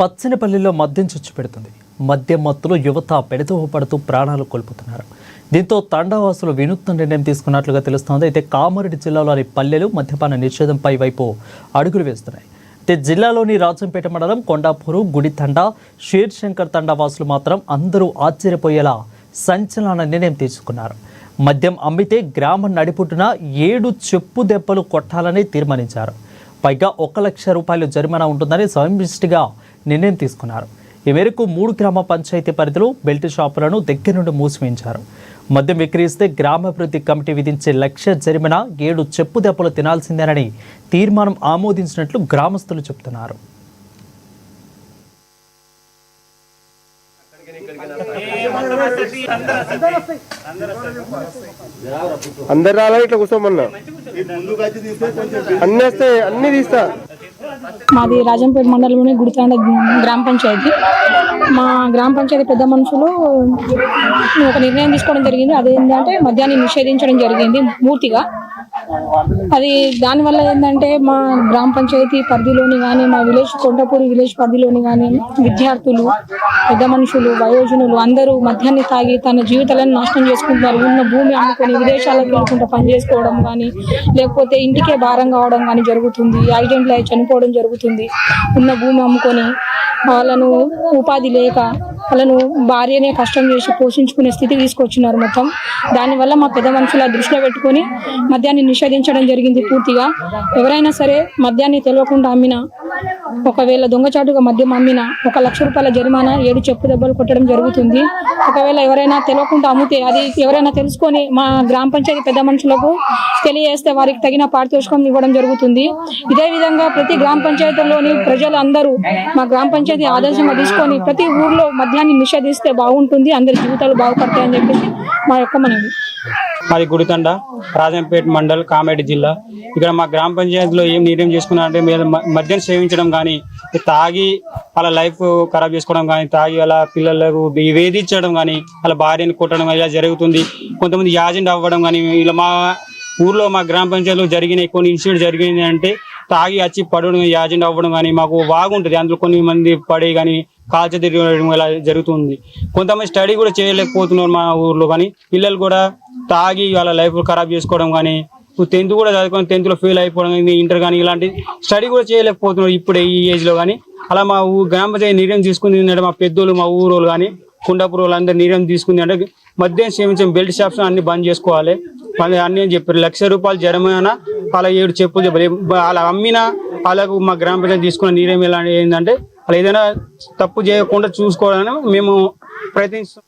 పచ్చనిపల్లిలో మద్యం చుచ్చుపెడుతుంది. మద్యం మత్తులో యువత పెడతోవ పడుతూ ప్రాణాలు కోల్పోతున్నారు. దీంతో తండావాసులు వినూత్న నిర్ణయం తీసుకున్నట్లుగా తెలుస్తోంది. అయితే కామారెడ్డి జిల్లాలోని పల్లెలు మద్యపాన నిషేధంపై వైపు అడుగులు వేస్తున్నాయి. అయితే జిల్లాలోని రాజంపేట మండలం కొండాపూరు, గుడితండా, షేర్ శంకర్ తండా వాసులు మాత్రం అందరూ ఆశ్చర్యపోయేలా సంచలన నిర్ణయం తీసుకున్నారు. మద్యం అమ్మితే గ్రామం నడిపుట్టున 7 చెప్పు దెబ్బలు కొట్టాలని తీర్మానించారు. పైగా 1 లక్ష రూపాయలు జరిమానా ఉంటుందని సమిష్టిగా నిర్ణయం తీసుకున్నారు. ఈ మేరకు 3 గ్రామ పంచాయతీ పరిధిలో బెల్ట్ షాపులను దగ్గర నుండి మూసివేయించారు. మద్యం విక్రయిస్తే గ్రామాభివృద్ధి కమిటీ విధించే 1 లక్ష జరిమానా, 7 చెప్పు దెబ్బలు తినాల్సిందేనని తీర్మానం ఆమోదించినట్లు గ్రామస్తులు చెబుతున్నారు. అందరు రాలా ఇట్లా కూర్చోమన్నా అన్ని వస్తాయి, అన్ని తీస్తా. మాది రాజంపేట మండలంలోని గుడితాండ గ్రామ పంచాయతీ. మా గ్రామ పంచాయతీ పెద్ద మనుషులు ఒక నిర్ణయం తీసుకోవడం జరిగింది. అదేంటంటే మద్యాన్ని నిషేధించడం జరిగింది పూర్తిగా. అది దానివల్ల ఏంటంటే మా గ్రామ పంచాయతీ పరిధిలోని కానీ, మా విలేజ్ కొండపూరి విలేజ్ పరిధిలోని కానీ విద్యార్థులు, పెద్ద మనుషులు, వయోజనులు అందరూ మద్యాన్ని తాగి తన జీవితాలను నాశనం చేసుకుంటున్నారు. ఉన్న భూమి అమ్ముకొని విదేశాలకు వెళ్ళకుండా పని చేసుకోవడం కానీ, లేకపోతే ఇంటికే భారం కావడం కానీ జరుగుతుంది. యాక్సిడెంట్లు అయి చనిపోవడం జరుగుతుంది. ఉన్న భూమి అమ్ముకొని వాళ్ళను ఉపాధి లేక వాళ్ళను భార్యనే కష్టం చేసి పోషించుకునే స్థితికి తీసుకొచ్చినారు మొత్తం. దానివల్ల మా పెద్ద మనుషుల దృష్టిలో పెట్టుకొని మద్యాన్ని నిషేధించడం జరిగింది పూర్తిగా. ఎవరైనా సరే మద్యాన్ని తెలియకుండా అమ్మినా, ఒకవేళ దొంగచాటుగా మద్యం అమ్మినా 1 లక్ష రూపాయల జరిమానా, 7 చెప్పు దెబ్బలు కొట్టడం జరుగుతుంది. ఒకవేళ ఎవరైనా తెలియకుండా అమ్మితే అది ఎవరైనా తెలుసుకొని మా గ్రామ పంచాయతీ పెద్ద మనుషులకు తెలియజేస్తే వారికి తగిన పారితోషికం ఇవ్వడం జరుగుతుంది. ఇదే విధంగా ప్రతి గ్రామ పంచాయతీలోని ప్రజలు అందరూ మా గ్రామ పంచాయతీ ఆదర్శంగా తీసుకొని ప్రతి ఊర్లో మద్యాన్ని నిషేధిస్తే బాగుంటుంది, అందరి జీవితాలు బాగుపడతాయని చెప్పేసి మా యొక్క మనవి. మాది గుడితండ, రాజంపేట మండల్, కామారెడ్డి జిల్లా. ఇక్కడ మా గ్రామ పంచాయతీలో ఏం నిర్ణయం చేసుకున్నారంటే మద్యం సేవించడం కానీ, తాగి వాళ్ళ లైఫ్ ఖరాబ్ చేసుకోవడం కానీ, తాగి వాళ్ళ పిల్లలకు వేధించడం కానీ, వాళ్ళ భార్యను కొట్టడం ఇలా జరుగుతుంది. కొంతమంది యాజెంట్ అవ్వడం కానీ, ఇలా మా ఊర్లో మా గ్రామ పంచాయతీలో జరిగిన కొన్ని ఇన్సిడెంట్ జరిగింది. అంటే తాగి వచ్చి పడడం, యాజెంట్ అవ్వడం కానీ మాకు బాగుంటుంది. అందులో కొన్ని మంది పడి కానీ కాల్చ తిరగడం ఇలా జరుగుతుంది. కొంతమంది స్టడీ కూడా చేయలేకపోతున్నారు మా ఊర్లో. కానీ పిల్లలు కూడా తాగి వాళ్ళ లైఫ్ ఖరాబ్ చేసుకోవడం కానీ, 10th కూడా చదువుకొని 10th లో ఫెయిల్ అయిపోవడం కానీ, ఇంటర్ కానీ ఇలాంటి స్టడీ కూడా చేయలేకపోతున్నారు ఇప్పుడు ఈ ఏజ్ లో. కానీ అలా మా గ్రామ పంచాయతీ నిర్ణయం తీసుకుంది ఏంటంటే, మా పెద్దోళ్ళు, మా ఊరోళ్ళు కానీ, కుండాపూర్ వాళ్ళందరూ నిర్ణయం తీసుకుంది అంటే మద్యం సేవించే బెల్ట్ షాప్స్ అన్ని బంద్ చేసుకోవాలి అన్ని అని చెప్పారు. 1 లక్ష రూపాయలు జరిమానా, అలా 7 చెప్పులు చెప్పారు. అలా అమ్మినా వాళ్ళకు మా గ్రామ పంచాయతీ తీసుకున్న నిర్ణయం ఎలా ఏంటంటే, అలా ఏదైనా తప్పు చేయకుండా చూసుకోవాలని మేము ప్రయత్నిస్తాం.